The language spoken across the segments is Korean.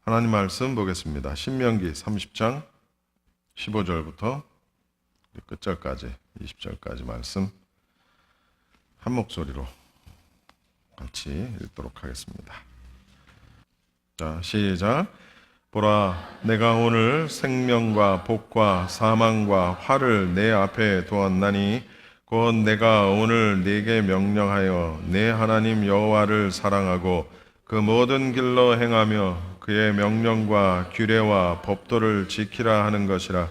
하나님 말씀 보겠습니다. 신명기 30장 15절부터 끝절까지 20절까지 말씀 한 목소리로 같이 읽도록 하겠습니다. 자, 시작. 보라, 내가 오늘 생명과 복과 사망과 화를 내 앞에 두었나니 곧 내가 오늘 네게 명령하여 내 하나님 여호와를 사랑하고 그 모든 길로 행하며 그의 명령과 규례와 법도를 지키라 하는 것이라.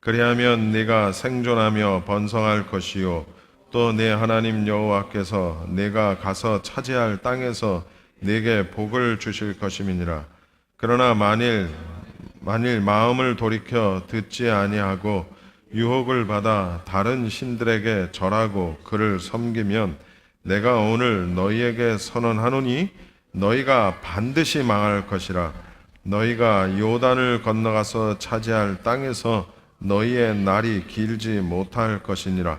그리하면 네가 생존하며 번성할 것이요 또 내 하나님 여호와께서 네가 가서 차지할 땅에서 네게 복을 주실 것임이니라. 그러나 만일 마음을 돌이켜 듣지 아니하고 유혹을 받아 다른 신들에게 절하고 그를 섬기면 내가 오늘 너희에게 선언하노니 너희가 반드시 망할 것이라. 너희가 요단을 건너가서 차지할 땅에서 너희의 날이 길지 못할 것이니라.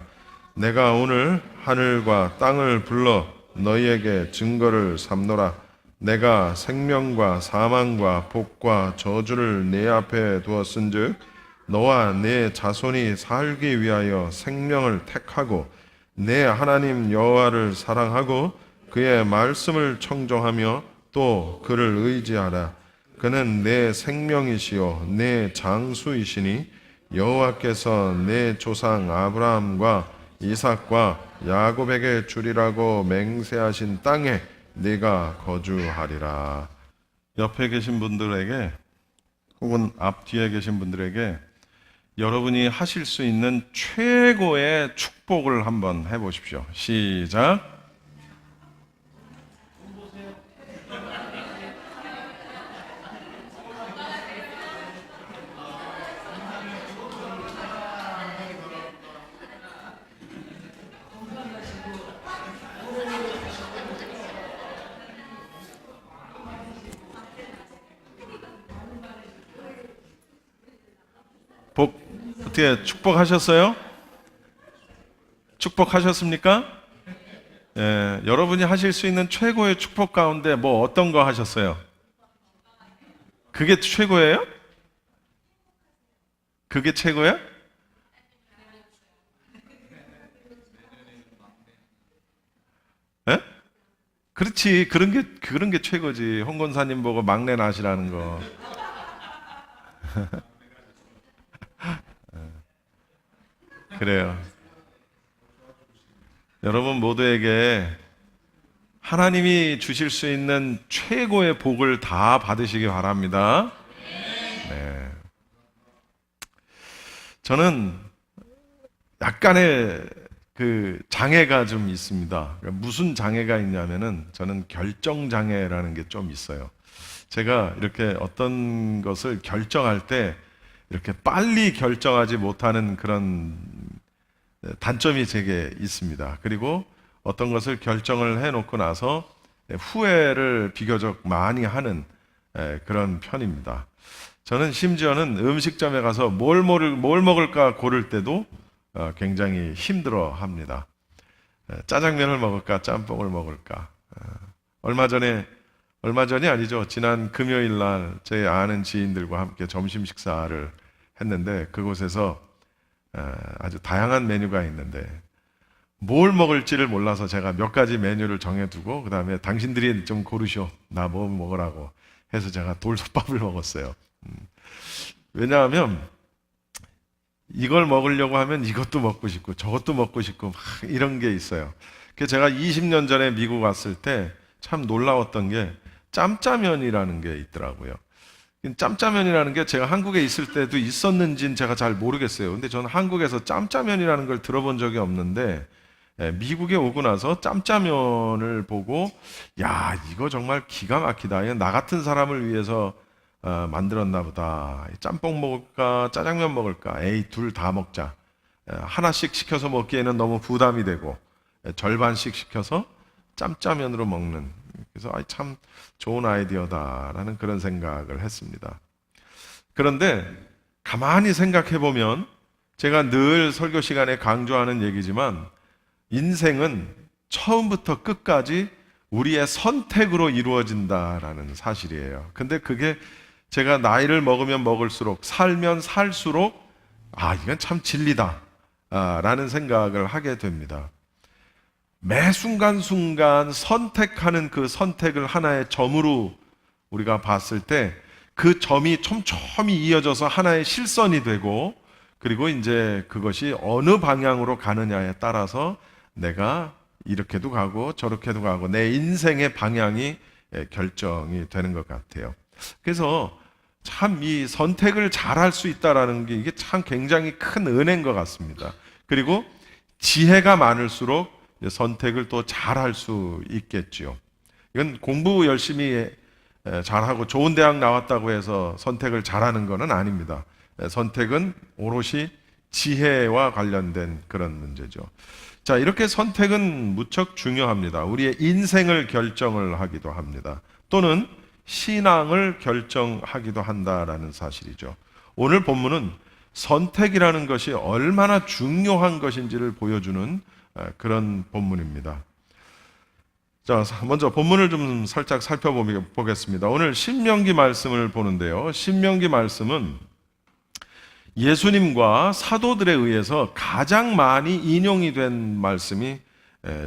내가 오늘 하늘과 땅을 불러 너희에게 증거를 삼노라. 내가 생명과 사망과 복과 저주를 네 앞에 두었은즉 너와 네 자손이 살기 위하여 생명을 택하고 내 하나님 여호와를 사랑하고 그의 말씀을 청종하며 또 그를 의지하라. 그는 내 생명이시요 내 장수이시니 여호와께서 내 조상 아브라함과 이삭과 야곱에게 주리라고 맹세하신 땅에 네가 거주하리라. 옆에 계신 분들에게 혹은 앞뒤에 계신 분들에게 여러분이 하실 수 있는 최고의 축복을 한번 해보십시오. 시작. 어떻게 축복하셨어요? 축복하셨습니까? 예, 여러분이 하실 수 있는 최고의 축복 가운데 뭐 어떤 거 하셨어요? 그게 최고예요? 그게 최고야? 예? 그렇지. 그런 게 최고지. 홍 권사님 보고 막내 낳으시라는 거. 그래요. 여러분 모두에게 하나님이 주실 수 있는 최고의 복을 다 받으시기 바랍니다. 네. 저는 약간의 그 장애가 좀 있습니다. 무슨 장애가 있냐면은 저는 결정 장애라는 게 좀 있어요. 제가 이렇게 어떤 것을 결정할 때 이렇게 빨리 결정하지 못하는 그런 단점이 제게 있습니다. 그리고 어떤 것을 결정을 해놓고 나서 후회를 비교적 많이 하는 그런 편입니다. 저는 심지어는 음식점에 가서 뭘 먹을까 고를 때도 굉장히 힘들어 합니다. 짜장면을 먹을까, 짬뽕을 먹을까. 얼마 전이 아니죠. 지난 금요일 날 제 아는 지인들과 함께 점심 식사를 했는데 그곳에서 아주 다양한 메뉴가 있는데 뭘 먹을지를 몰라서 제가 몇 가지 메뉴를 정해두고 그 다음에 당신들이 좀 고르쇼. 나 뭐 먹으라고 해서 제가 돌솥밥을 먹었어요. 왜냐하면 이걸 먹으려고 하면 이것도 먹고 싶고 저것도 먹고 싶고 막 이런 게 있어요. 그래서 제가 20년 전에 미국 왔을 때 참 놀라웠던 게 짬짜면이라는 게 있더라고요. 짬짜면이라는 게 제가 한국에 있을 때도 있었는지는 제가 잘 모르겠어요. 근데 저는 한국에서 짬짜면이라는 걸 들어본 적이 없는데 미국에 오고 나서 짬짜면을 보고 야, 이거 정말 기가 막히다. 나 같은 사람을 위해서 만들었나 보다. 짬뽕 먹을까 짜장면 먹을까? 에이, 둘 다 먹자. 하나씩 시켜서 먹기에는 너무 부담이 되고 절반씩 시켜서 짬짜면으로 먹는. 그래서 참 좋은 아이디어다라는 그런 생각을 했습니다. 그런데 가만히 생각해 보면 제가 늘 설교 시간에 강조하는 얘기지만 인생은 처음부터 끝까지 우리의 선택으로 이루어진다라는 사실이에요. 근데 그게 제가 나이를 먹으면 먹을수록, 살면 살수록 이건 참 진리다 라는 생각을 하게 됩니다. 매 순간순간 선택하는 그 선택을 하나의 점으로 우리가 봤을 때 그 점이 촘촘히 이어져서 하나의 실선이 되고, 그리고 이제 그것이 어느 방향으로 가느냐에 따라서 내가 이렇게도 가고 저렇게도 가고 내 인생의 방향이 결정이 되는 것 같아요. 그래서 참 이 선택을 잘할 수 있다라는 게 이게 참 굉장히 큰 은혜인 것 같습니다. 그리고 지혜가 많을수록 선택을 또 잘할 수 있겠지요. 이건 공부 열심히 잘하고 좋은 대학 나왔다고 해서 선택을 잘하는 것은 아닙니다. 선택은 오롯이 지혜와 관련된 그런 문제죠. 자, 이렇게 선택은 무척 중요합니다. 우리의 인생을 결정을 하기도 합니다. 또는 신앙을 결정하기도 한다라는 사실이죠. 오늘 본문은 선택이라는 것이 얼마나 중요한 것인지를 보여주는 그런 본문입니다. 자, 먼저 본문을 좀 살짝 살펴보겠습니다. 오늘 신명기 말씀을 보는데요. 신명기 말씀은 예수님과 사도들에 의해서 가장 많이 인용이 된 말씀이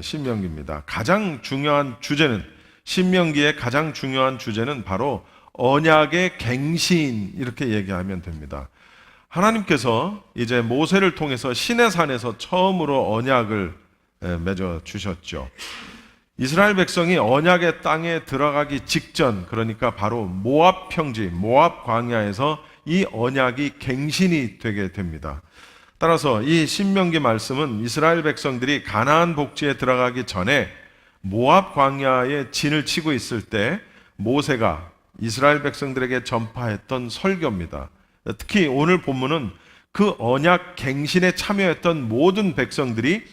신명기입니다. 가장 중요한 주제는, 신명기의 가장 중요한 주제는 바로 언약의 갱신, 이렇게 얘기하면 됩니다. 하나님께서 이제 모세를 통해서 시내산에서 처음으로 언약을 맺어 주셨죠. 이스라엘 백성이 언약의 땅에 들어가기 직전, 그러니까 바로 모압 평지, 모압 광야에서 이 언약이 갱신이 되게 됩니다. 따라서 이 신명기 말씀은 이스라엘 백성들이 가나안 복지에 들어가기 전에 모압 광야에 진을 치고 있을 때 모세가 이스라엘 백성들에게 전파했던 설교입니다. 특히 오늘 본문은 그 언약 갱신에 참여했던 모든 백성들이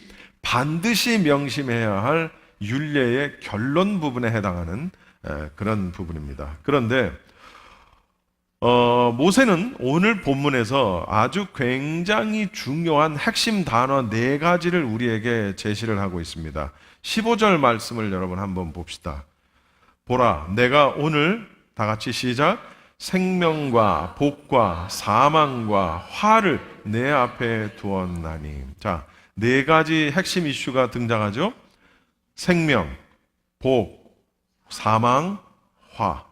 반드시 명심해야 할 율례의 결론 부분에 해당하는 그런 부분입니다. 그런데 모세는 오늘 본문에서 아주 굉장히 중요한 핵심 단어 4가지를 우리에게 제시를 하고 있습니다. 15절 말씀을 여러분 한번 봅시다. 보라, 내가 오늘, 다 같이 시작, 생명과 복과 사망과 화를 내 앞에 두었나니. 자, 4가지 핵심 이슈가 등장하죠. 생명, 복, 사망, 화.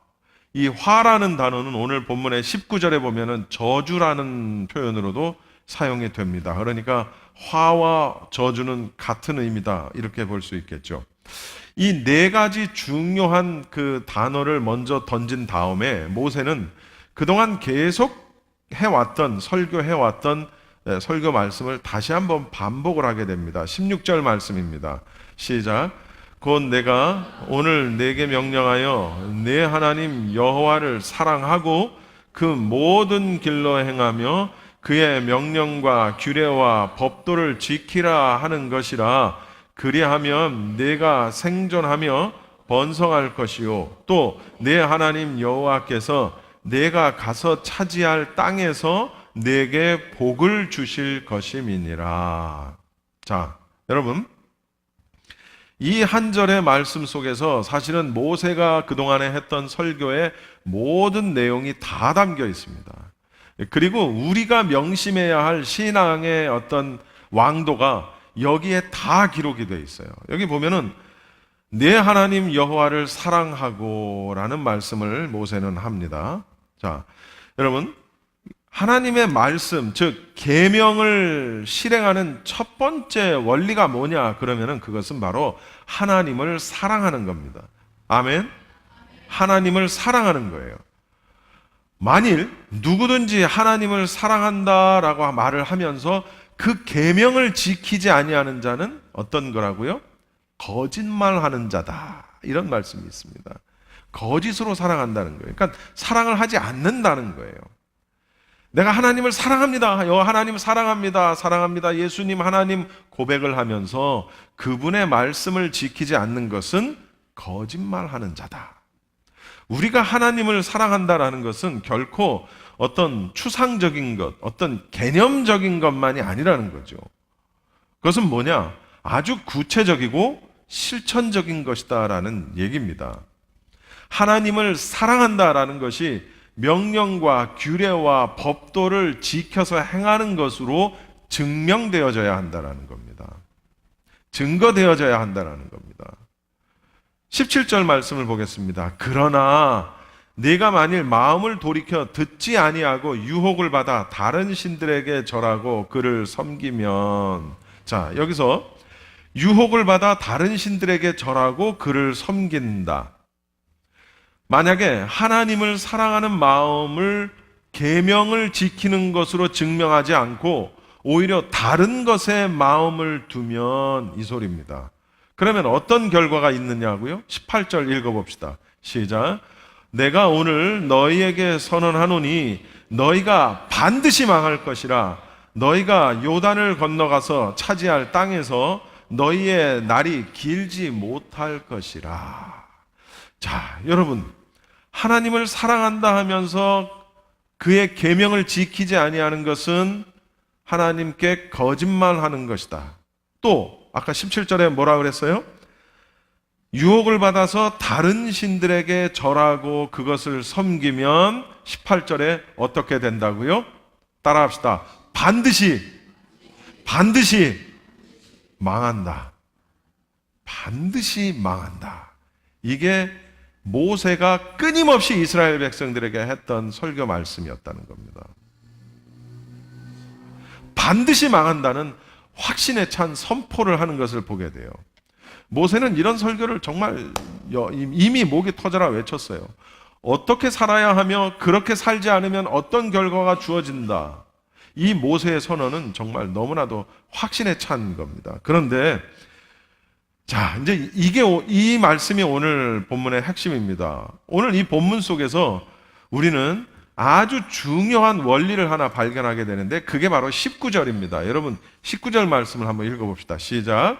이 화라는 단어는 오늘 본문의 19절에 보면은 저주라는 표현으로도 사용이 됩니다. 그러니까 화와 저주는 같은 의미다, 이렇게 볼 수 있겠죠. 이 4가지 중요한 그 단어를 먼저 던진 다음에 모세는 그동안 계속 해왔던, 설교해왔던 설교 말씀을 다시 한번 반복을 하게 됩니다. 16절 말씀입니다. 시작. 곧 내가 오늘 내게 명령하여 내 하나님 여호와를 사랑하고 그 모든 길로 행하며 그의 명령과 규례와 법도를 지키라 하는 것이라. 그리하면 내가 생존하며 번성할 것이요 또 내 하나님 여호와께서 내가 가서 차지할 땅에서 내게 복을 주실 것임이니라. 자, 여러분, 이 한 절의 말씀 속에서 사실은 모세가 그동안에 했던 설교의 모든 내용이 다 담겨 있습니다. 그리고 우리가 명심해야 할 신앙의 어떤 왕도가 여기에 다 기록이 되어 있어요. 여기 보면은 내 하나님 여호와를 사랑하고 라는 말씀을 모세는 합니다. 자, 여러분, 하나님의 말씀, 즉 계명을 실행하는 첫 번째 원리가 뭐냐? 그러면은 그것은 바로 하나님을 사랑하는 겁니다. 아멘. 하나님을 사랑하는 거예요. 만일 누구든지 하나님을 사랑한다라고 말을 하면서 그 계명을 지키지 아니하는 자는 어떤 거라고요? 거짓말하는 자다, 이런 말씀이 있습니다. 거짓으로 사랑한다는 거예요. 그러니까 사랑을 하지 않는다는 거예요. 내가 하나님을 사랑합니다. 하나님 사랑합니다. 사랑합니다. 예수님 하나님 고백을 하면서 그분의 말씀을 지키지 않는 것은 거짓말하는 자다. 우리가 하나님을 사랑한다라는 것은 결코 어떤 추상적인 것, 어떤 개념적인 것만이 아니라는 거죠. 그것은 뭐냐? 아주 구체적이고 실천적인 것이다라는 얘기입니다. 하나님을 사랑한다라는 것이 명령과 규례와 법도를 지켜서 행하는 것으로 증명되어져야 한다는 겁니다. 증거되어져야 한다는 겁니다. 17절 말씀을 보겠습니다. 그러나 네가 만일 마음을 돌이켜 듣지 아니하고 유혹을 받아 다른 신들에게 절하고 그를 섬기면, 자, 여기서 유혹을 받아 다른 신들에게 절하고 그를 섬긴다. 만약에 하나님을 사랑하는 마음을 계명을 지키는 것으로 증명하지 않고 오히려 다른 것에 마음을 두면 이 소리입니다. 그러면 어떤 결과가 있느냐고요? 18절 읽어봅시다. 시작. 내가 오늘 너희에게 선언하노니 너희가 반드시 망할 것이라. 너희가 요단을 건너가서 차지할 땅에서 너희의 날이 길지 못할 것이라. 자, 여러분, 하나님을 사랑한다 하면서 그의 계명을 지키지 아니하는 것은 하나님께 거짓말하는 것이다. 또 아까 17절에 뭐라 그랬어요? 유혹을 받아서 다른 신들에게 절하고 그것을 섬기면 18절에 어떻게 된다고요? 따라합시다. 반드시 망한다. 반드시 망한다. 이게 모세가 끊임없이 이스라엘 백성들에게 했던 설교 말씀이었다는 겁니다. 반드시 망한다는 확신에 찬 선포를 하는 것을 보게 돼요. 모세는 이런 설교를 정말 이미 목이 터져라 외쳤어요. 어떻게 살아야 하며 그렇게 살지 않으면 어떤 결과가 주어진다. 이 모세의 선언은 정말 너무나도 확신에 찬 겁니다. 그런데 자, 이제 이 말씀이 오늘 본문의 핵심입니다. 오늘 이 본문 속에서 우리는 아주 중요한 원리를 하나 발견하게 되는데 그게 바로 19절입니다. 여러분 19절 말씀을 한번 읽어봅시다. 시작.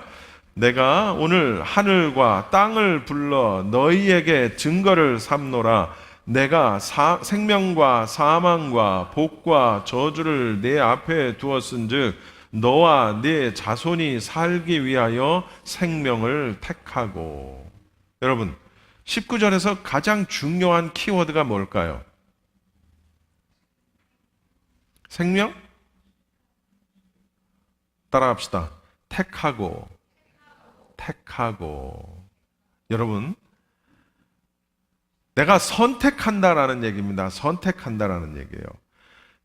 내가 오늘 하늘과 땅을 불러 너희에게 증거를 삼노라. 내가 생명과 사망과 복과 저주를 내 앞에 두었은즉 너와 네 자손이 살기 위하여 생명을 택하고. 여러분 19절에서 가장 중요한 키워드가 뭘까요? 생명? 따라합시다. 택하고. 여러분, 내가 선택한다라는 얘기입니다. 선택한다라는 얘기예요.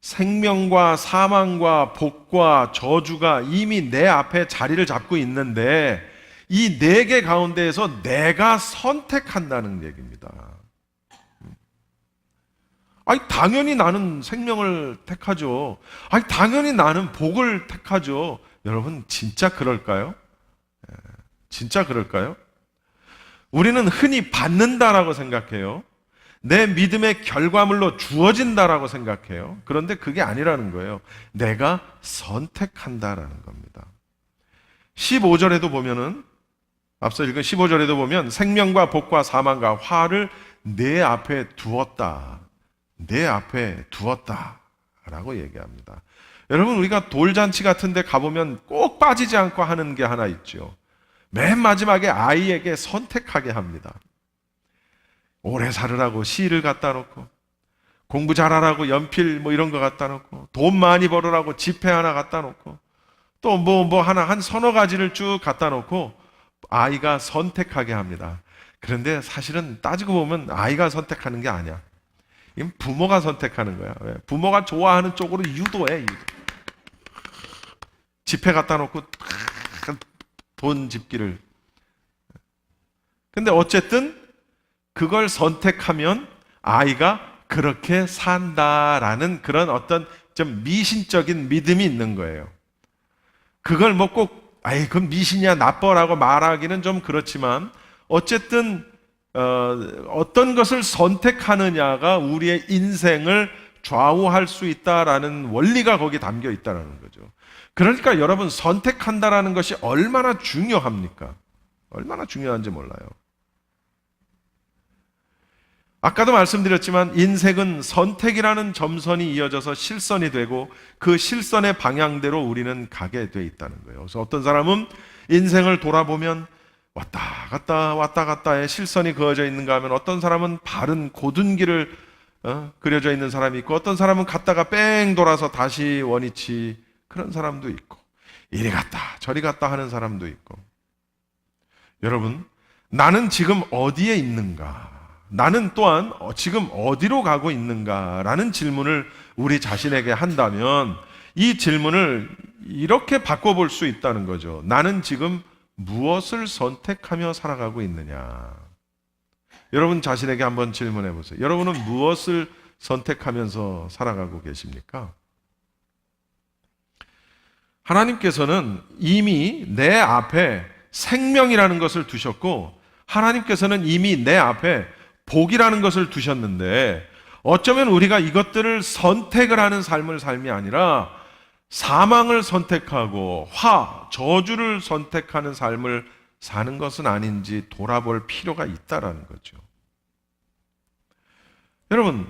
생명과 사망과 복과 저주가 이미 내 앞에 자리를 잡고 있는데 이 네 개 가운데에서 내가 선택한다는 얘기입니다. 아니, 당연히 나는 생명을 택하죠. 아니, 당연히 나는 복을 택하죠. 여러분, 진짜 그럴까요? 진짜 그럴까요? 우리는 흔히 받는다라고 생각해요. 내 믿음의 결과물로 주어진다라고 생각해요. 그런데 그게 아니라는 거예요. 내가 선택한다라는 겁니다. 15절에도 보면은, 앞서 읽은 15절에도 보면 생명과 복과 사망과 화를 내 앞에 두었다. 내 앞에 두었다 라고 얘기합니다. 여러분, 우리가 돌잔치 같은 데 가보면 꼭 빠지지 않고 하는 게 하나 있죠. 맨 마지막에 아이에게 선택하게 합니다. 오래 살으라고 시를 갖다 놓고, 공부 잘하라고 연필 뭐 이런 거 갖다 놓고, 돈 많이 벌으라고 지폐 하나 갖다 놓고, 또 한 서너 가지를 쭉 갖다 놓고 아이가 선택하게 합니다. 그런데 사실은 따지고 보면 아이가 선택하는 게 아니야. 이건 부모가 선택하는 거야. 왜? 부모가 좋아하는 쪽으로 유도해. 지폐 갖다 놓고 돈 집기를. 근데 어쨌든 그걸 선택하면 아이가 그렇게 산다라는 그런 어떤 좀 미신적인 믿음이 있는 거예요. 그걸 뭐 꼭 그건 미신이야 나빠라고 말하기는 좀 그렇지만 어쨌든 어떤 것을 선택하느냐가 우리의 인생을 좌우할 수 있다라는 원리가 거기 담겨 있다는 거죠. 그러니까 여러분, 선택한다라는 것이 얼마나 중요합니까? 얼마나 중요한지 몰라요. 아까도 말씀드렸지만 인생은 선택이라는 점선이 이어져서 실선이 되고 그 실선의 방향대로 우리는 가게 돼 있다는 거예요. 그래서 어떤 사람은 인생을 돌아보면 왔다 갔다의 실선이 그어져 있는가 하면 어떤 사람은 바른 고든 길을 그려져 있는 사람이 있고, 어떤 사람은 갔다가 뺑 돌아서 다시 원위치, 그런 사람도 있고, 이리 갔다 저리 갔다 하는 사람도 있고. 여러분, 나는 지금 어디에 있는가? 나는 또한 지금 어디로 가고 있는가라는 질문을 우리 자신에게 한다면, 이 질문을 이렇게 바꿔볼 수 있다는 거죠. 나는 지금 무엇을 선택하며 살아가고 있느냐? 여러분 자신에게 한번 질문해 보세요. 여러분은 무엇을 선택하면서 살아가고 계십니까? 하나님께서는 이미 내 앞에 생명이라는 것을 두셨고, 하나님께서는 이미 내 앞에 복이라는 것을 두셨는데, 어쩌면 우리가 이것들을 선택을 하는 삶을 삶이 아니라 사망을 선택하고 저주를 선택하는 삶을 사는 것은 아닌지 돌아볼 필요가 있다라는 거죠. 여러분,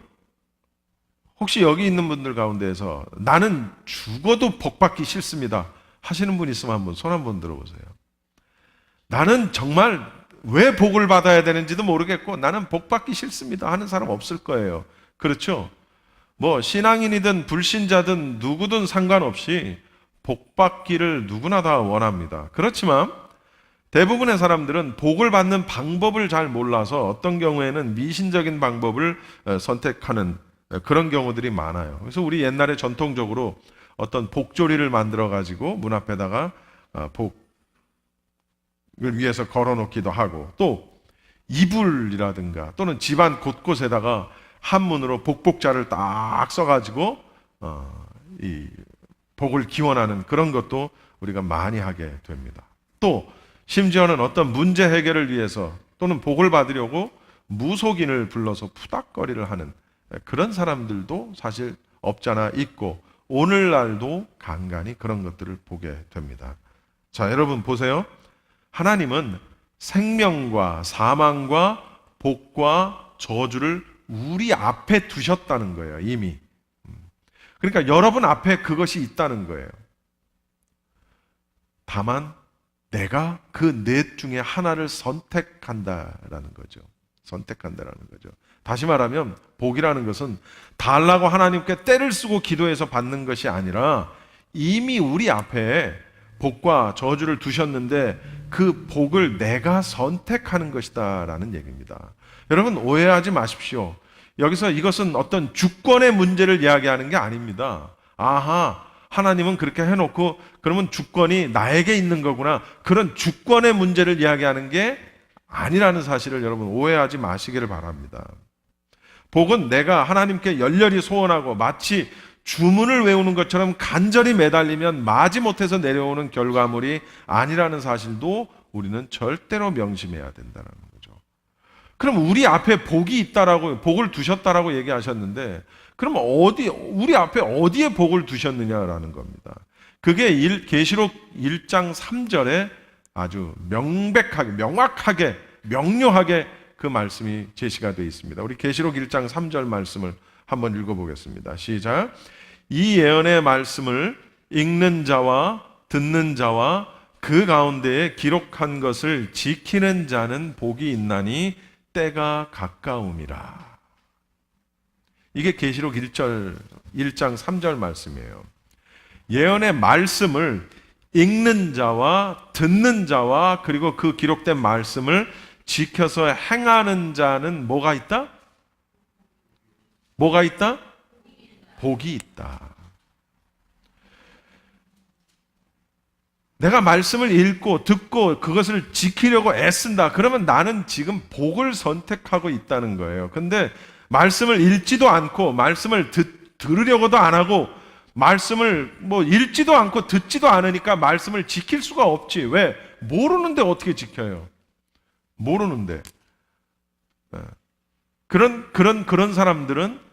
혹시 여기 있는 분들 가운데에서 나는 죽어도 복받기 싫습니다 하시는 분 있으면 한번 손 한번 들어보세요. 나는 정말 왜 복을 받아야 되는지도 모르겠고 나는 복받기 싫습니다 하는 사람 없을 거예요. 그렇죠? 뭐 신앙인이든 불신자든 누구든 상관없이 복받기를 누구나 다 원합니다. 그렇지만 대부분의 사람들은 복을 받는 방법을 잘 몰라서 어떤 경우에는 미신적인 방법을 선택하는 그런 경우들이 많아요. 그래서 우리 옛날에 전통적으로 어떤 복조리를 만들어 가지고 문 앞에다가 복을 위해서 걸어놓기도 하고, 또 이불이라든가 또는 집안 곳곳에다가 한문으로 복복자를 딱 써가지고 이 복을 기원하는 그런 것도 우리가 많이 하게 됩니다. 또 심지어는 어떤 문제 해결을 위해서 또는 복을 받으려고 무속인을 불러서 푸닥거리를 하는 그런 사람들도 사실 없잖아 있고, 오늘날도 간간히 그런 것들을 보게 됩니다. 자, 여러분 보세요. 하나님은 생명과 사망과 복과 저주를 우리 앞에 두셨다는 거예요, 이미. 그러니까 여러분 앞에 그것이 있다는 거예요. 다만 내가 그 넷 중에 하나를 선택한다라는 거죠. 선택한다라는 거죠. 다시 말하면 복이라는 것은 달라고 하나님께 떼를 쓰고 기도해서 받는 것이 아니라 이미 우리 앞에 복과 저주를 두셨는데 그 복을 내가 선택하는 것이다라는 얘기입니다. 여러분 오해하지 마십시오. 여기서 이것은 어떤 주권의 문제를 이야기하는 게 아닙니다. 아하, 하나님은 그렇게 해놓고 그러면 주권이 나에게 있는 거구나, 그런 주권의 문제를 이야기하는 게 아니라는 사실을 여러분 오해하지 마시기를 바랍니다. 복은 내가 하나님께 열렬히 소원하고 마치 주문을 외우는 것처럼 간절히 매달리면 마지못해서 내려오는 결과물이 아니라는 사실도 우리는 절대로 명심해야 된다는 거죠. 그럼 우리 앞에 복이 있다라고, 복을 두셨다라고 얘기하셨는데, 그럼 우리 앞에 어디에 복을 두셨느냐라는 겁니다. 그게 계시록 1장 3절에 아주 명백하게, 명확하게, 명료하게 그 말씀이 제시가 되어 있습니다. 우리 계시록 1장 3절 말씀을 한번 읽어보겠습니다. 시작. 이 예언의 말씀을 읽는 자와 듣는 자와 그 가운데에 기록한 것을 지키는 자는 복이 있나니 때가 가까움이라. 이게 계시록 1장 3절 말씀이에요. 예언의 말씀을 읽는 자와 듣는 자와 그리고 그 기록된 말씀을 지켜서 행하는 자는 뭐가 있다? 뭐가 있다? 복이 있다. 내가 말씀을 읽고 듣고 그것을 지키려고 애쓴다. 그러면 나는 지금 복을 선택하고 있다는 거예요. 근데 말씀을 읽지도 않고 말씀을 들으려고도 안 하고 말씀을 읽지도 않고 듣지도 않으니까 말씀을 지킬 수가 없지. 왜? 모르는데 어떻게 지켜요? 모르는데. 그런 사람들은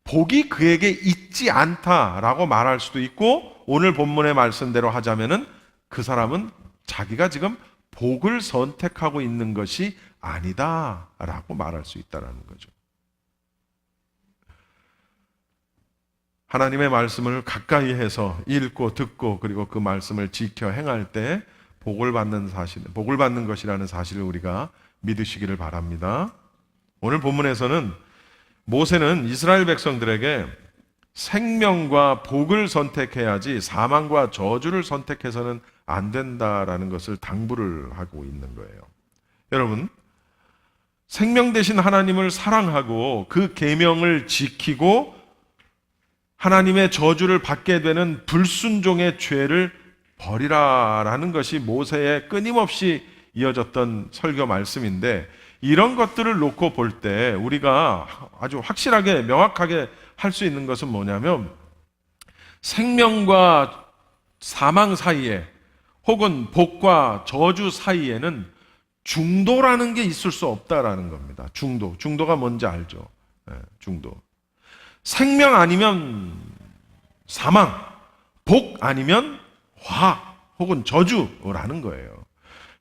복이 그에게 있지 않다라고 말할 수도 있고, 오늘 본문의 말씀대로 하자면은 그 사람은 자기가 지금 복을 선택하고 있는 것이 아니다라고 말할 수 있다는 거죠. 하나님의 말씀을 가까이 해서 읽고 듣고 그리고 그 말씀을 지켜 행할 때 복을 받는 사실, 복을 받는 것이라는 사실을 우리가 믿으시기를 바랍니다. 오늘 본문에서는 모세는 이스라엘 백성들에게 생명과 복을 선택해야지 사망과 저주를 선택해서는 안 된다라는 것을 당부를 하고 있는 거예요. 여러분, 생명 되신 하나님을 사랑하고 그 계명을 지키고 하나님의 저주를 받게 되는 불순종의 죄를 버리라라는 것이 모세의 끊임없이 이어졌던 설교 말씀인데, 이런 것들을 놓고 볼 때 우리가 아주 확실하게 명확하게 할 수 있는 것은 뭐냐면, 생명과 사망 사이에 혹은 복과 저주 사이에는 중도라는 게 있을 수 없다라는 겁니다. 중도가 뭔지 알죠? 네, 중도. 생명 아니면 사망, 복 아니면 화 혹은 저주라는 거예요.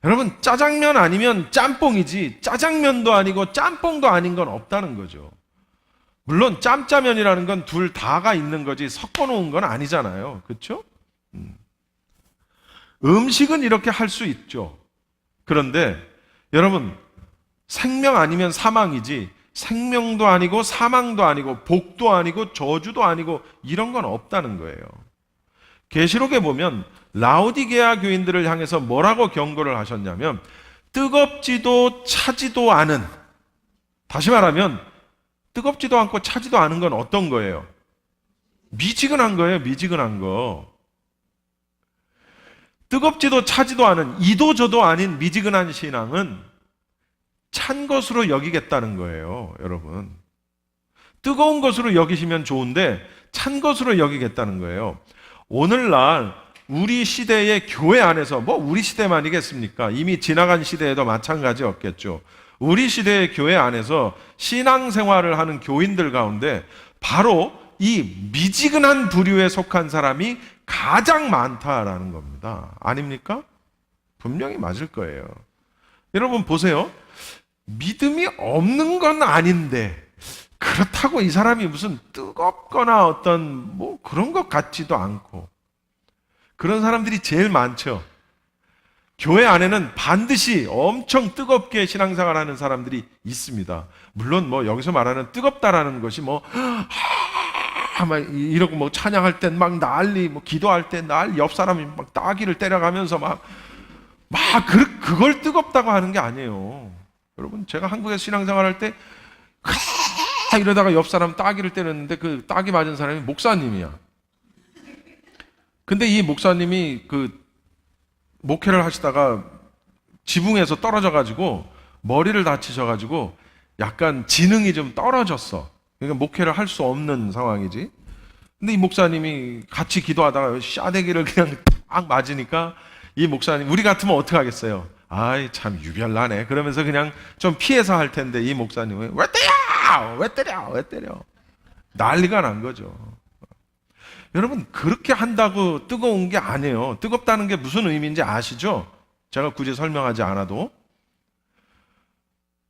여러분, 짜장면 아니면 짬뽕이지 짜장면도 아니고 짬뽕도 아닌 건 없다는 거죠. 물론 짬짜면이라는 건 둘 다가 있는 거지 섞어 놓은 건 아니잖아요. 그렇죠? 음식은 이렇게 할 수 있죠. 그런데 여러분, 생명 아니면 사망이지 생명도 아니고 사망도 아니고 복도 아니고 저주도 아니고 이런 건 없다는 거예요. 계시록에 보면 라오디게아 교인들을 향해서 뭐라고 경고를 하셨냐면, 뜨겁지도 차지도 않은, 다시 말하면 뜨겁지도 않고 차지도 않은 건 어떤 거예요? 미지근한 거예요. 미지근한 거. 뜨겁지도 차지도 않은, 이도저도 아닌 미지근한 신앙은 찬 것으로 여기겠다는 거예요. 여러분, 뜨거운 것으로 여기시면 좋은데 찬 것으로 여기겠다는 거예요. 오늘날 우리 시대의 교회 안에서, 뭐 우리 시대만이겠습니까? 이미 지나간 시대에도 마찬가지였겠죠. 우리 시대의 교회 안에서 신앙생활을 하는 교인들 가운데 바로 이 미지근한 부류에 속한 사람이 가장 많다라는 겁니다. 아닙니까? 분명히 맞을 거예요. 여러분 보세요. 믿음이 없는 건 아닌데 그렇다고 이 사람이 무슨 뜨겁거나 어떤 뭐 그런 것 같지도 않고, 그런 사람들이 제일 많죠. 교회 안에는 반드시 엄청 뜨겁게 신앙생활 하는 사람들이 있습니다. 물론 뭐 여기서 말하는 뜨겁다라는 것이 뭐 막 이러고 뭐 찬양할 땐 막 난리, 뭐 기도할 땐 옆 사람이 막 따귀를 때려가면서 그걸 뜨겁다고 하는 게 아니에요. 여러분, 제가 한국에서 신앙생활 할 때 이러다가 옆 사람 따귀를 때렸는데 그 따귀 맞은 사람이 목사님이야. 근데 이 목사님이 그 목회를 하시다가 지붕에서 떨어져가지고 머리를 다치셔가지고 약간 지능이 좀 떨어졌어. 그러니까 목회를 할 수 없는 상황이지. 근데 이 목사님이 같이 기도하다가 샤대기를 그냥 딱 맞으니까 이 목사님, 우리 같으면 어떻게 하겠어요? 아이 참 유별나네. 그러면서 그냥 좀 피해서 할 텐데 이 목사님은 왜 때려? 왜 때려? 왜 때려? 난리가 난 거죠. 여러분, 그렇게 한다고 뜨거운 게 아니에요. 뜨겁다는 게 무슨 의미인지 아시죠? 제가 굳이 설명하지 않아도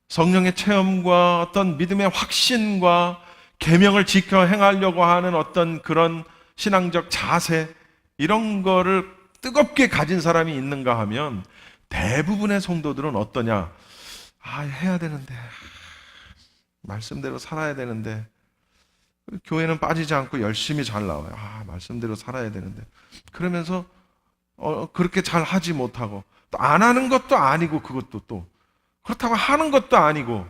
성령의 체험과 어떤 믿음의 확신과 계명을 지켜 행하려고 하는 어떤 그런 신앙적 자세, 이런 거를 뜨겁게 가진 사람이 있는가 하면 대부분의 성도들은 어떠냐? 해야 되는데, 말씀대로 살아야 되는데, 교회는 빠지지 않고 열심히 잘 나와요. 말씀대로 살아야 되는데. 그러면서 그렇게 잘 하지 못하고, 또 안 하는 것도 아니고, 그것도 또 그렇다고 하는 것도 아니고.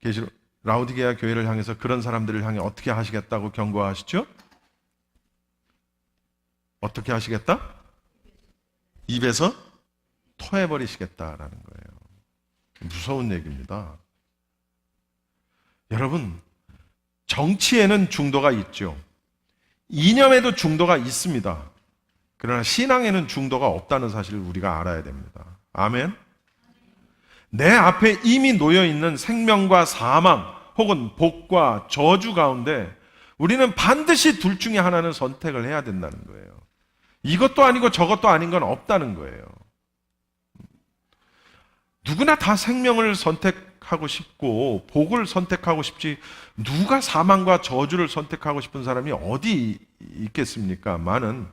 계시록 라오디게아 교회를 향해서 그런 사람들을 향해 어떻게 하시겠다고 경고하시죠? 어떻게 하시겠다? 입에서 토해버리시겠다라는 거예요. 무서운 얘기입니다. 여러분, 정치에는 중도가 있죠. 이념에도 중도가 있습니다. 그러나 신앙에는 중도가 없다는 사실을 우리가 알아야 됩니다. 아멘? 내 앞에 이미 놓여있는 생명과 사망 혹은 복과 저주 가운데 우리는 반드시 둘 중에 하나는 선택을 해야 된다는 거예요. 이것도 아니고 저것도 아닌 건 없다는 거예요. 누구나 다 생명을 선택하고 싶고 복을 선택하고 싶지, 누가 사망과 저주를 선택하고 싶은 사람이 어디 있겠습니까? 많은.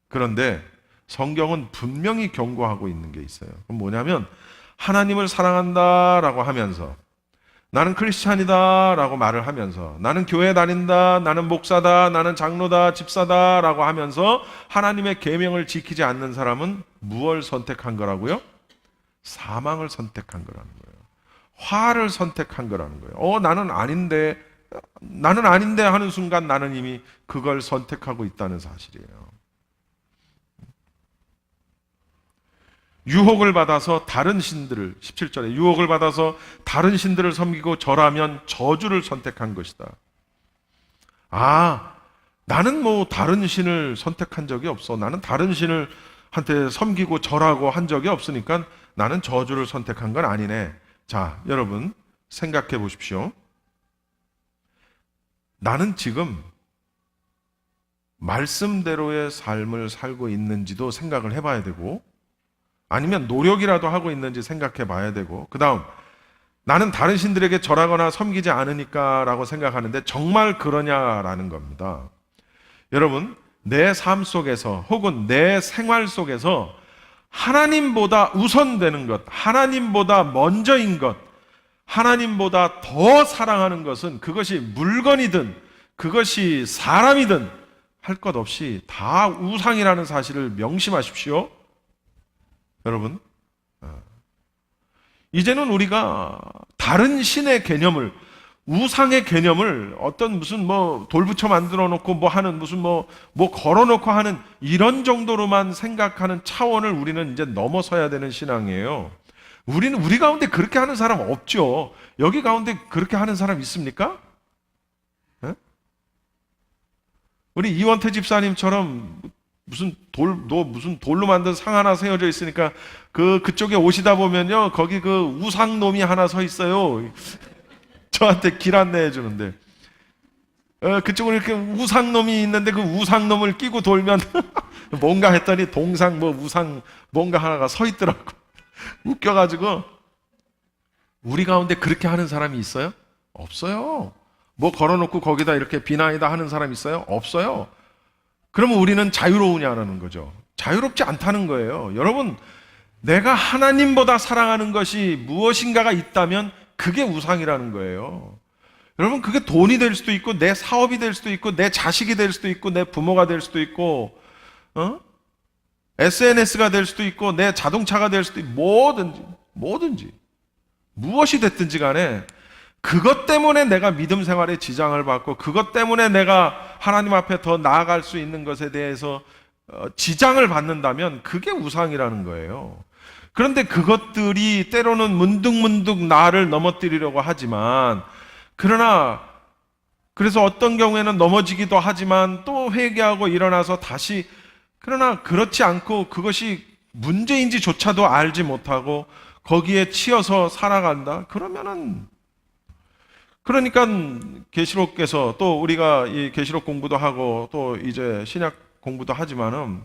그런데 성경은 분명히 경고하고 있는 게 있어요. 그럼 뭐냐면, 하나님을 사랑한다라고 하면서 나는 크리스찬이다 라고 말을 하면서, 나는 교회 다닌다, 나는 목사다, 나는 장로다, 집사다 라고 하면서 하나님의 계명을 지키지 않는 사람은 무엇을 선택한 거라고요? 사망을 선택한 거라는 거예요. 화를 선택한 거라는 거예요. 나는 아닌데 하는 순간 나는 이미 그걸 선택하고 있다는 사실이에요. 유혹을 받아서 다른 신들을, 17절에 유혹을 받아서 다른 신들을 섬기고 절하면 저주를 선택한 것이다. 나는 뭐 다른 신을 선택한 적이 없어. 나는 다른 신을 한테 섬기고 절하고 한 적이 없으니까 나는 저주를 선택한 건 아니네. 자, 여러분 생각해 보십시오. 나는 지금 말씀대로의 삶을 살고 있는지도 생각을 해봐야 되고, 아니면 노력이라도 하고 있는지 생각해 봐야 되고, 그 다음 나는 다른 신들에게 절하거나 섬기지 않으니까 라고 생각하는데 정말 그러냐라는 겁니다. 여러분, 내 삶 속에서 혹은 내 생활 속에서 하나님보다 우선되는 것, 하나님보다 먼저인 것, 하나님보다 더 사랑하는 것은 그것이 물건이든 그것이 사람이든 할 것 없이 다 우상이라는 사실을 명심하십시오. 여러분, 이제는 우리가 다른 신의 개념을, 우상의 개념을 어떤 무슨 돌붙여 만들어 놓고 하는 무슨 걸어 놓고 하는 이런 정도로만 생각하는 차원을 우리는 이제 넘어서야 되는 신앙이에요. 우리 가운데 그렇게 하는 사람 없죠. 여기 가운데 그렇게 하는 사람 있습니까? 네? 우리 이원태 집사님처럼 무슨 돌로 만든 상 하나 세워져 있으니까 그쪽에 오시다 보면요, 거기 우상놈이 하나 서 있어요. 저한테 길 안내해 주는데, 그쪽으로 이렇게 우상놈이 있는데 그 우상놈을 끼고 돌면 뭔가 했더니 동상 우상 뭔가 하나가 서 있더라고. 웃겨가지고. 우리 가운데 그렇게 하는 사람이 있어요? 없어요. 걸어놓고 거기다 이렇게 비나이다 하는 사람 있어요? 없어요. 그러면 우리는 자유로우냐는 거죠. 자유롭지 않다는 거예요. 여러분, 내가 하나님보다 사랑하는 것이 무엇인가가 있다면 그게 우상이라는 거예요. 여러분, 그게 돈이 될 수도 있고 내 사업이 될 수도 있고 내 자식이 될 수도 있고 내 부모가 될 수도 있고 SNS가 될 수도 있고 내 자동차가 될 수도 있고 뭐든지 무엇이 됐든지 간에 그것 때문에 내가 믿음 생활에 지장을 받고 그것 때문에 내가 하나님 앞에 더 나아갈 수 있는 것에 대해서 지장을 받는다면 그게 우상이라는 거예요. 그런데 그것들이 때로는 문득문득 나를 넘어뜨리려고 하지만, 그래서 어떤 경우에는 넘어지기도 하지만 또 회개하고 일어나서 다시, 그러나 그렇지 않고 그것이 문제인지조차도 알지 못하고 거기에 치여서 살아간다? 그러니까 계시록에서 또 우리가 이 계시록 공부도 하고 또 이제 신약 공부도 하지만은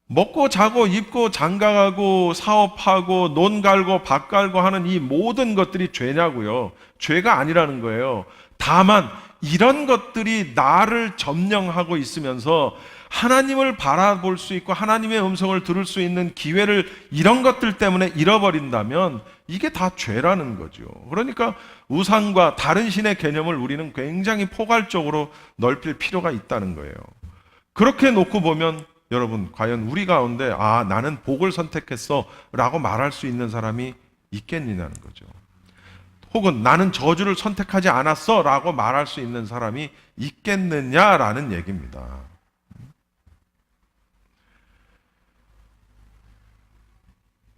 먹고 자고 입고 장가가고 사업하고 논 갈고 밭 갈고 하는 이 모든 것들이 죄냐고요? 죄가 아니라는 거예요. 다만 이런 것들이 나를 점령하고 있으면서 하나님을 바라볼 수 있고 하나님의 음성을 들을 수 있는 기회를 이런 것들 때문에 잃어버린다면 이게 다 죄라는 거죠. 그러니까 우상과 다른 신의 개념을 우리는 굉장히 포괄적으로 넓힐 필요가 있다는 거예요. 그렇게 놓고 보면 여러분, 과연 우리 가운데 나는 복을 선택했어 라고 말할 수 있는 사람이 있겠느냐는 거죠. 혹은 나는 저주를 선택하지 않았어 라고 말할 수 있는 사람이 있겠느냐라는 얘기입니다.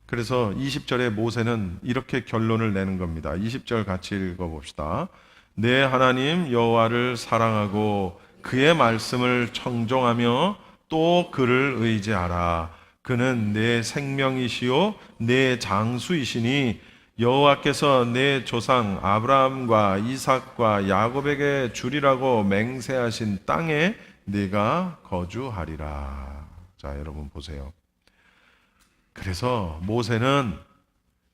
그래서 20절에 모세는 이렇게 결론을 내는 겁니다. 20절 같이 읽어봅시다. 내 하나님 여호와를 사랑하고 그의 말씀을 청종하며 또 그를 의지하라. 그는 내 생명이시요 내 장수이시니 여호와께서 내 조상 아브라함과 이삭과 야곱에게 주리라고 맹세하신 땅에 네가 거주하리라. 자, 여러분 보세요. 그래서 모세는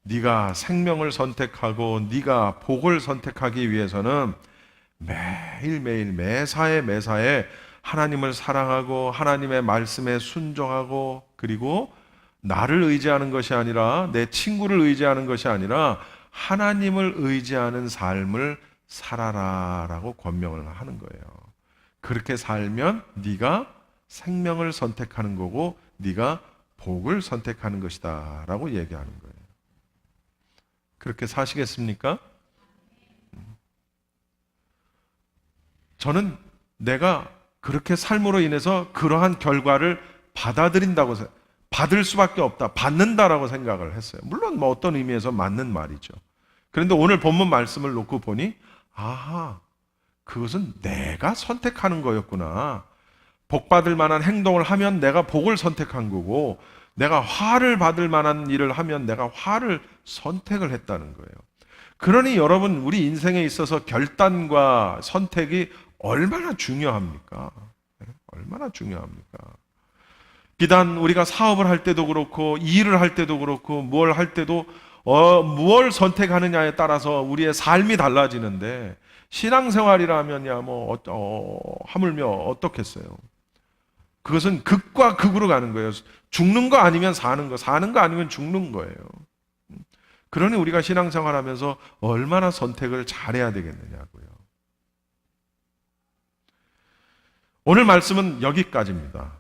네가 생명을 선택하고 네가 복을 선택하기 위해서는 매일매일 매사에 하나님을 사랑하고 하나님의 말씀에 순종하고, 그리고 나를 의지하는 것이 아니라 내 친구를 의지하는 것이 아니라 하나님을 의지하는 삶을 살아라라고 권명을 하는 거예요. 그렇게 살면 네가 생명을 선택하는 거고 네가 복을 선택하는 것이다 라고 얘기하는 거예요. 그렇게 사시겠습니까? 저는 내가 그렇게 삶으로 인해서 그러한 결과를 받아들인다고 받을 수밖에 없다, 받는다라고 생각을 했어요. 물론 뭐 어떤 의미에서 맞는 말이죠. 그런데 오늘 본문 말씀을 놓고 보니 아하, 그것은 내가 선택하는 거였구나. 복받을 만한 행동을 하면 내가 복을 선택한 거고, 내가 화를 받을 만한 일을 하면 내가 화를 선택을 했다는 거예요. 그러니 여러분, 우리 인생에 있어서 결단과 선택이 얼마나 중요합니까? 얼마나 중요합니까? 비단 우리가 사업을 할 때도 그렇고, 일을 할 때도 그렇고, 뭘 할 때도 무엇을 선택하느냐에 따라서 우리의 삶이 달라지는데, 신앙생활이라면야 하물며 어떻겠어요? 그것은 극과 극으로 가는 거예요. 죽는 거 아니면 사는 거, 사는 거 아니면 죽는 거예요. 그러니 우리가 신앙생활하면서 얼마나 선택을 잘해야 되겠느냐고요. 오늘 말씀은 여기까지입니다.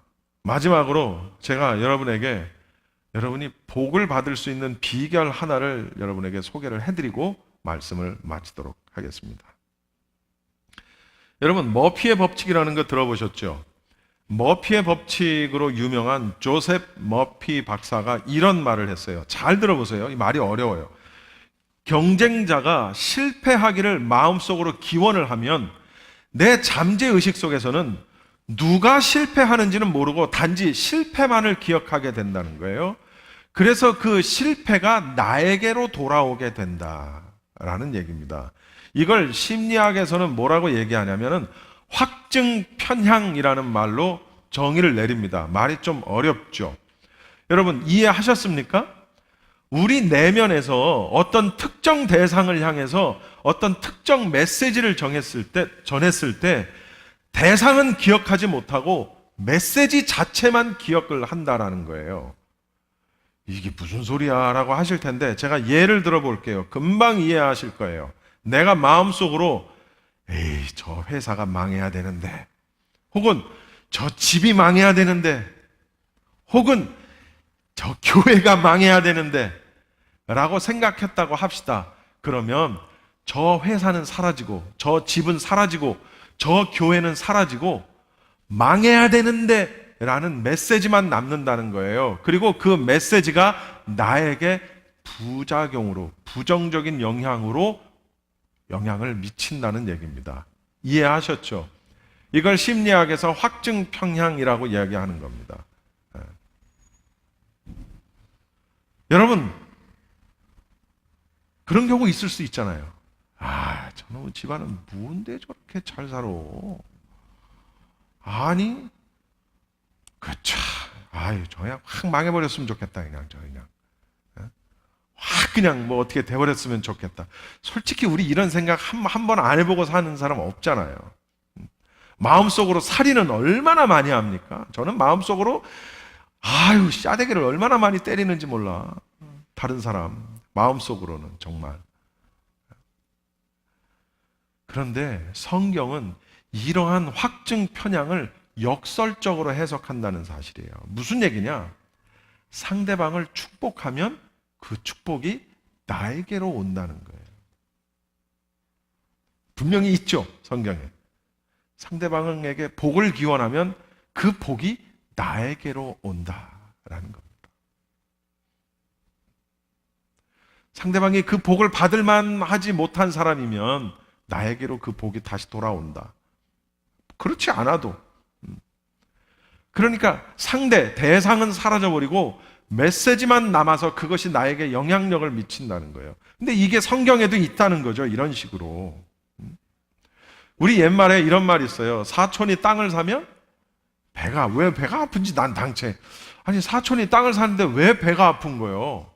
마지막으로 제가 여러분이 복을 받을 수 있는 비결 하나를 여러분에게 소개를 해드리고 말씀을 마치도록 하겠습니다. 여러분, 머피의 법칙이라는 거 들어보셨죠? 머피의 법칙으로 유명한 조셉 머피 박사가 이런 말을 했어요. 잘 들어보세요. 이 말이 어려워요. 경쟁자가 실패하기를 마음속으로 기원을 하면 내 잠재의식 속에서는 누가 실패하는지는 모르고 단지 실패만을 기억하게 된다는 거예요. 그래서 그 실패가 나에게로 돌아오게 된다라는 얘기입니다. 이걸 심리학에서는 뭐라고 얘기하냐면은 확증 편향이라는 말로 정의를 내립니다. 말이 좀 어렵죠. 여러분, 이해하셨습니까? 우리 내면에서 어떤 특정 대상을 향해서 어떤 특정 메시지를 전했을 때 대상은 기억하지 못하고 메시지 자체만 기억을 한다라는 거예요. 이게 무슨 소리야 라고 하실 텐데 제가 예를 들어 볼게요. 금방 이해하실 거예요. 내가 마음속으로 에이, 저 회사가 망해야 되는데, 혹은 저 집이 망해야 되는데, 혹은 저 교회가 망해야 되는데 라고 생각했다고 합시다. 그러면 저 회사는 사라지고, 저 집은 사라지고, 저 교회는 사라지고 망해야 되는데 라는 메시지만 남는다는 거예요. 그리고 그 메시지가 나에게 부작용으로, 부정적인 영향을 미친다는 얘기입니다. 이해하셨죠? 이걸 심리학에서 확증 편향이라고 이야기하는 겁니다. 여러분, 그런 경우 있을 수 있잖아요. 아, 저놈의 집안은 뭔데 저렇게 잘 살아? 아니, 아유, 저 그냥 확 망해버렸으면 좋겠다, 그냥. 확 그냥 뭐 어떻게 돼버렸으면 좋겠다. 솔직히 우리 이런 생각 한 번 안 해보고 사는 사람 없잖아요. 마음속으로 살인은 얼마나 많이 합니까? 저는 마음속으로 아유, 싸대기를 얼마나 많이 때리는지 몰라. 다른 사람 마음속으로는 정말. 그런데 성경은 이러한 확증 편향을 역설적으로 해석한다는 사실이에요. 무슨 얘기냐? 상대방을 축복하면 그 축복이 나에게로 온다는 거예요. 분명히 있죠, 성경에. 상대방에게 복을 기원하면 그 복이 나에게로 온다라는 겁니다. 상대방이 그 복을 받을 만하지 못한 사람이면 나에게로 그 복이 다시 돌아온다. 그렇지 않아도. 그러니까 대상은 사라져버리고 메시지만 남아서 그것이 나에게 영향력을 미친다는 거예요. 근데 이게 성경에도 있다는 거죠. 이런 식으로. 우리 옛말에 이런 말이 있어요. 사촌이 땅을 사면 왜 배가 아픈지 난 당최. 아니, 사촌이 땅을 사는데 왜 배가 아픈 거예요?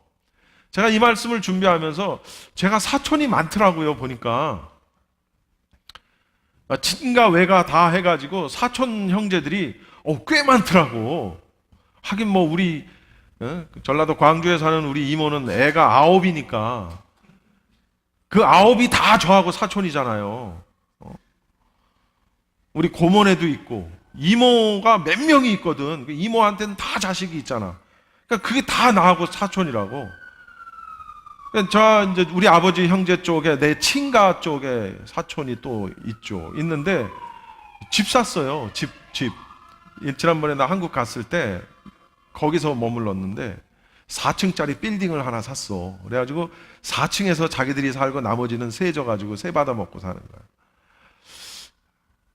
제가 이 말씀을 준비하면서 제가 사촌이 많더라고요, 보니까. 친가 외가 다 해가지고 사촌 형제들이 꽤 많더라고. 하긴 뭐 우리 전라도 광주에 사는 우리 이모는 애가 9이니까 그 9이 다 저하고 사촌이잖아요. 우리 고모네도 있고 이모가 몇 명이 있거든. 이모한테는 다 자식이 있잖아. 그러니까 그게 다 나하고 사촌이라고. 저 이제 우리 아버지 형제 쪽에 내 친가 쪽에 사촌이 또 있는데 집 샀어요. 집. 지난번에 나 한국 갔을 때 거기서 머물렀는데 4층짜리 빌딩을 하나 샀어. 그래가지고 4층에서 자기들이 살고 나머지는 세져가지고 세 받아 먹고 사는 거야.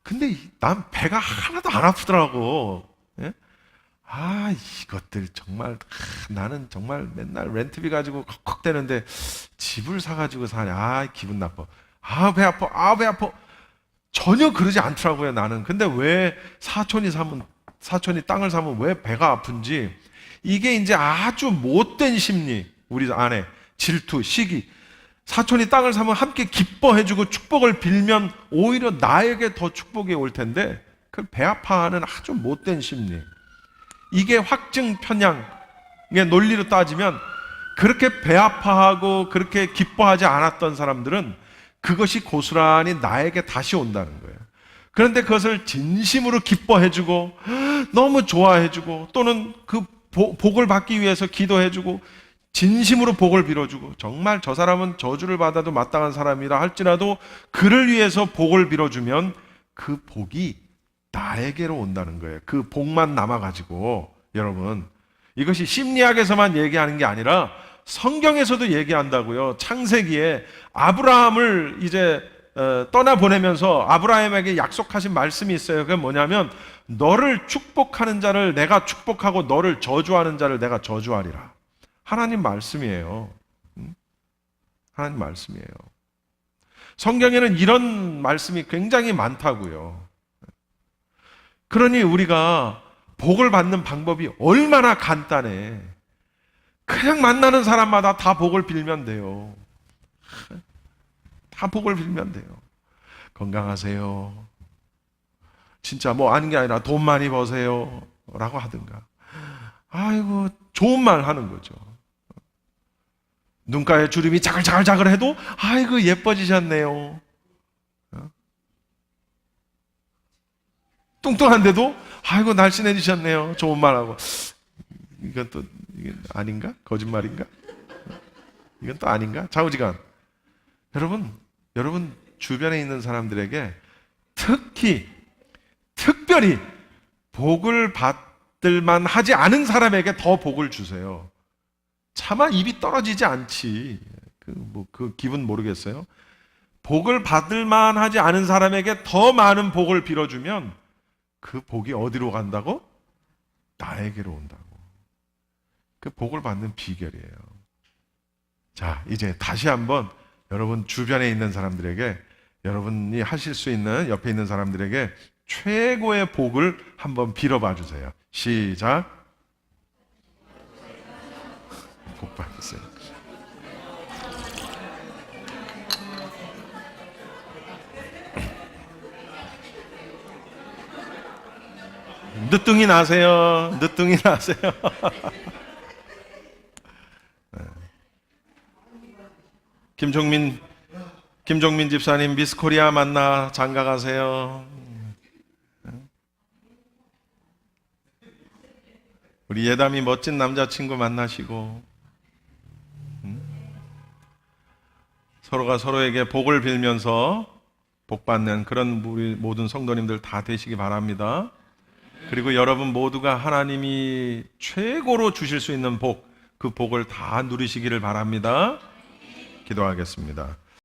근데 난 배가 하나도 안 아프더라고. 예? 이것들 정말 나는 정말 맨날 렌트비 가지고 컥컥대는데 집을 사가지고 사냐. 기분 나빠. 배 아파. 배 아파. 전혀 그러지 않더라고요, 나는. 근데 왜 사촌이 땅을 사면 왜 배가 아픈지, 이게 이제 아주 못된 심리, 우리 안에 질투, 시기. 사촌이 땅을 사면 함께 기뻐해주고 축복을 빌면 오히려 나에게 더 축복이 올 텐데, 그 배 아파하는 아주 못된 심리. 이게 확증 편향의 논리로 따지면 그렇게 배 아파하고 그렇게 기뻐하지 않았던 사람들은 그것이 고스란히 나에게 다시 온다는 거예요. 그런데 그것을 진심으로 기뻐해주고 너무 좋아해주고 또는 그 복을 받기 위해서 기도해주고 진심으로 복을 빌어주고, 정말 저 사람은 저주를 받아도 마땅한 사람이라 할지라도 그를 위해서 복을 빌어주면 그 복이 나에게로 온다는 거예요. 그 복만 남아가지고. 여러분, 이것이 심리학에서만 얘기하는 게 아니라 성경에서도 얘기한다고요. 창세기에 아브라함을 이제 떠나보내면서 아브라함에게 약속하신 말씀이 있어요. 그게 뭐냐면, 너를 축복하는 자를 내가 축복하고 너를 저주하는 자를 내가 저주하리라. 하나님 말씀이에요. 하나님 말씀이에요. 성경에는 이런 말씀이 굉장히 많다고요. 그러니 우리가 복을 받는 방법이 얼마나 간단해. 그냥 만나는 사람마다 다 복을 빌면 돼요. 다 복을 빌면 돼요. 건강하세요. 진짜 뭐 아닌 게 아니라 돈 많이 버세요. 라고 하든가. 아이고, 좋은 말 하는 거죠. 눈가에 주름이 자글자글 해도 아이고 예뻐지셨네요. 뚱뚱한데도 아이고 날씬해지셨네요. 좋은 말하고. 이건 또 이건 아닌가? 거짓말인가? 이건 또 아닌가? 좌우지간. 여러분 주변에 있는 사람들에게 특별히 복을 받들만 하지 않은 사람에게 더 복을 주세요. 차마 입이 떨어지지 않지. 그 기분 모르겠어요. 복을 받을만 하지 않은 사람에게 더 많은 복을 빌어주면 그 복이 어디로 간다고? 나에게로 온다고. 그 복을 받는 비결이에요. 자, 이제 다시 한번 여러분 주변에 있는 사람들에게, 여러분이 하실 수 있는 옆에 있는 사람들에게 최고의 복을 한번 빌어봐 주세요. 시작. 복 받으세요. 늦둥이 나세요. 늦둥이 나세요. 김종민 집사님 미스코리아 만나 장가 가세요. 우리 예담이 멋진 남자친구 만나시고, 서로가 서로에게 복을 빌면서 복받는 그런 우리 모든 성도님들 다 되시기 바랍니다. 그리고 여러분 모두가 하나님이 최고로 주실 수 있는 복, 그 복을 다 누리시기를 바랍니다. 기도하겠습니다.